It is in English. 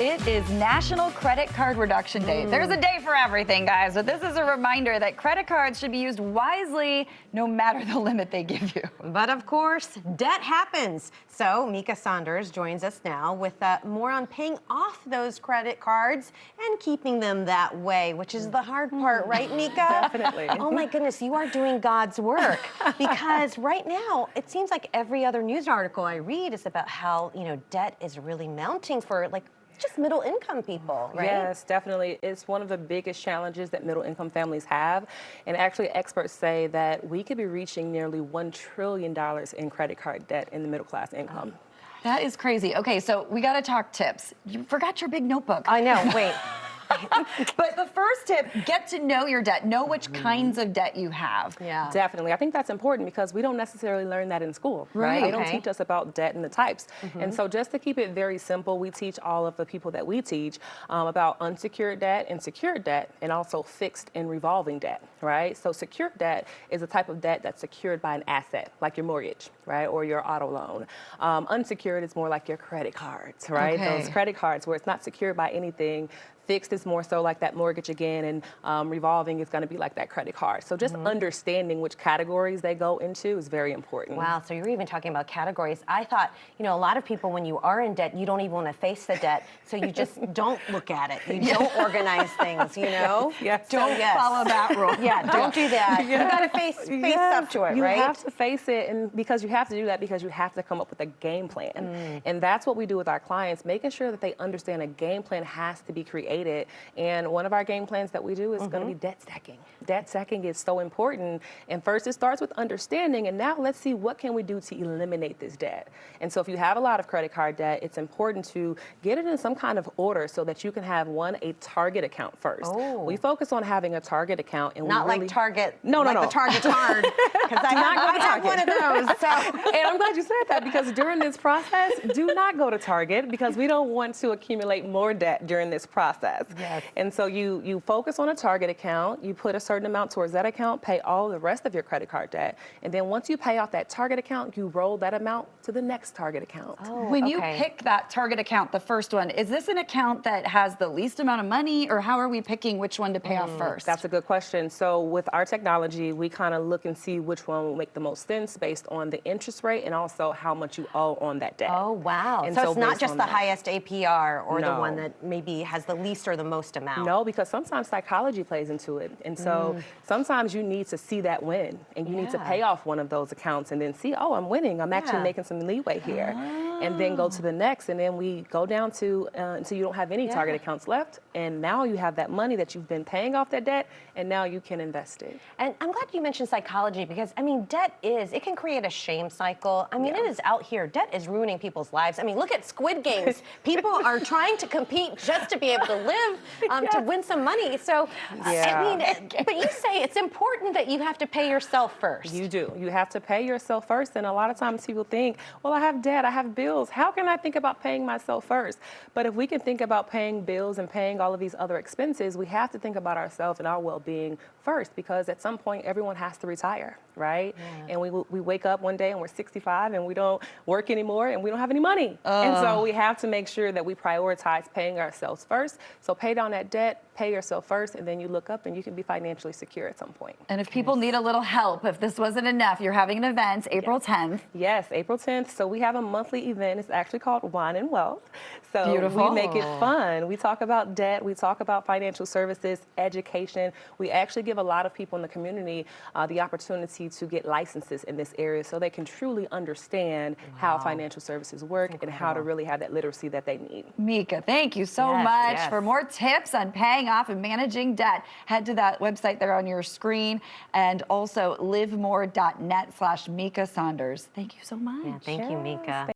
It is National Credit Card Reduction Day. There's a day for everything, guys, but this is a reminder that credit cards should be used wisely no matter the limit they give you. But of course, debt happens. So Mika Saunders joins us now with more on paying off those credit cards and keeping them that way, which is the hard part, right, Mika? Definitely. Oh my goodness, you are doing God's work, because right now it seems like every other news article I read is about how, debt is really mounting for just middle income people, right? Yes, definitely. It's one of the biggest challenges that middle income families have. And actually, experts say that we could be reaching nearly $1 trillion in credit card debt in the middle class income. That is crazy. Okay, so we got to talk tips. You forgot your big notebook. I know, wait. But the first tip, get to know your debt. Know which kinds of debt you have. Yeah. Definitely. I think that's important because we don't necessarily learn that in school, right? They don't teach us about debt and the types. And so just to keep it very simple, we teach all of the people that we teach about unsecured debt and secured debt, and also fixed and revolving debt, right? So secured debt is a type of debt that's secured by an asset, like your mortgage, right, or your auto loan. Unsecured is more like your credit cards, right? Okay. Those credit cards where it's not secured by anything. Fixed is more so like that mortgage again, and revolving is going to be like that credit card. So just understanding which categories they go into is very important. Wow, so you're even talking about categories. I thought, a lot of people, when you are in debt, you don't even want to face the debt, so you just don't look at it. You don't organize things, Yes. Don't follow that rule. Yeah, don't do that. You got to face up to it, you right? You have to face it, and because you have to do that because you have to come up with a game plan. And that's what we do with our clients, making sure that they understand a game plan has to be created. And one of our game plans that we do is going to be debt stacking. Debt stacking is so important. And first it starts with understanding, and now let's see what can we do to eliminate this debt. And so if you have a lot of credit card debt, it's important to get it in some kind of order so that you can have a target account first. Oh. We focus on having a target account, and Not we really, like Target. No. The Target card. Because I have one of those. So. And I'm glad you said that, because during this process, do not go to Target, because we don't want to accumulate more debt during this process. Yes. And so you focus on a target account, you put a certain amount towards that account, pay all the rest of your credit card debt, and then once you pay off that target account, you roll that amount to the next target account. Oh, When you okay. pick that target account, the first one, is this an account that has the least amount of money, or how are we picking which one to pay off first? That's a good question. So with our technology, we kind of look and see which one will make the most sense based on the interest rate and also how much you owe on that debt. Oh, wow. And So it's not based just on the that. highest APR or the No. one that maybe has the least or the most amount. No, because sometimes psychology plays into it. And so sometimes you need to see that win, and you need to Yeah. pay off one of those accounts and then see, oh, I'm winning. I'm actually Yeah. making some leeway here. And then go to the next. And then we go down to until you don't have any target accounts left. And now you have that money that you've been paying off that debt, and now you can invest it. And I'm glad you mentioned psychology, because, debt it can create a shame cycle. It is out here. Debt is ruining people's lives. Look at Squid Games. People are trying to compete just to be able to live, to win some money. So, but you say it's important that you have to pay yourself first. You do. You have to pay yourself first. And a lot of times people think, well, I have debt, I have bills. How can I think about paying myself first? But if we can think about paying bills and paying all of these other expenses, we have to think about ourselves and our well-being first, because at some point everyone has to retire, right? Yeah. And we wake up one day and we're 65 and we don't work anymore and we don't have any money. And so we have to make sure that we prioritize paying ourselves first. So pay down that debt, pay yourself first, and then you look up and you can be financially secure at some point. And if people need a little help, if this wasn't enough, you're having an event April 10th. Yes, April 10th. So we have a monthly event. It's actually called Wine and Wealth. So Beautiful. we make it fun. We talk about debt. We talk about financial services, education. We actually give a lot of people in the community the opportunity to get licenses in this area so they can truly understand how financial services work and how to really have that literacy that they need. Mika, thank you so Yes, much. yes. For more tips on paying off and managing debt, head to that website there on your screen, and also livemore.net/Mika Saunders. Thank you so much. Yeah, thank you, Mika.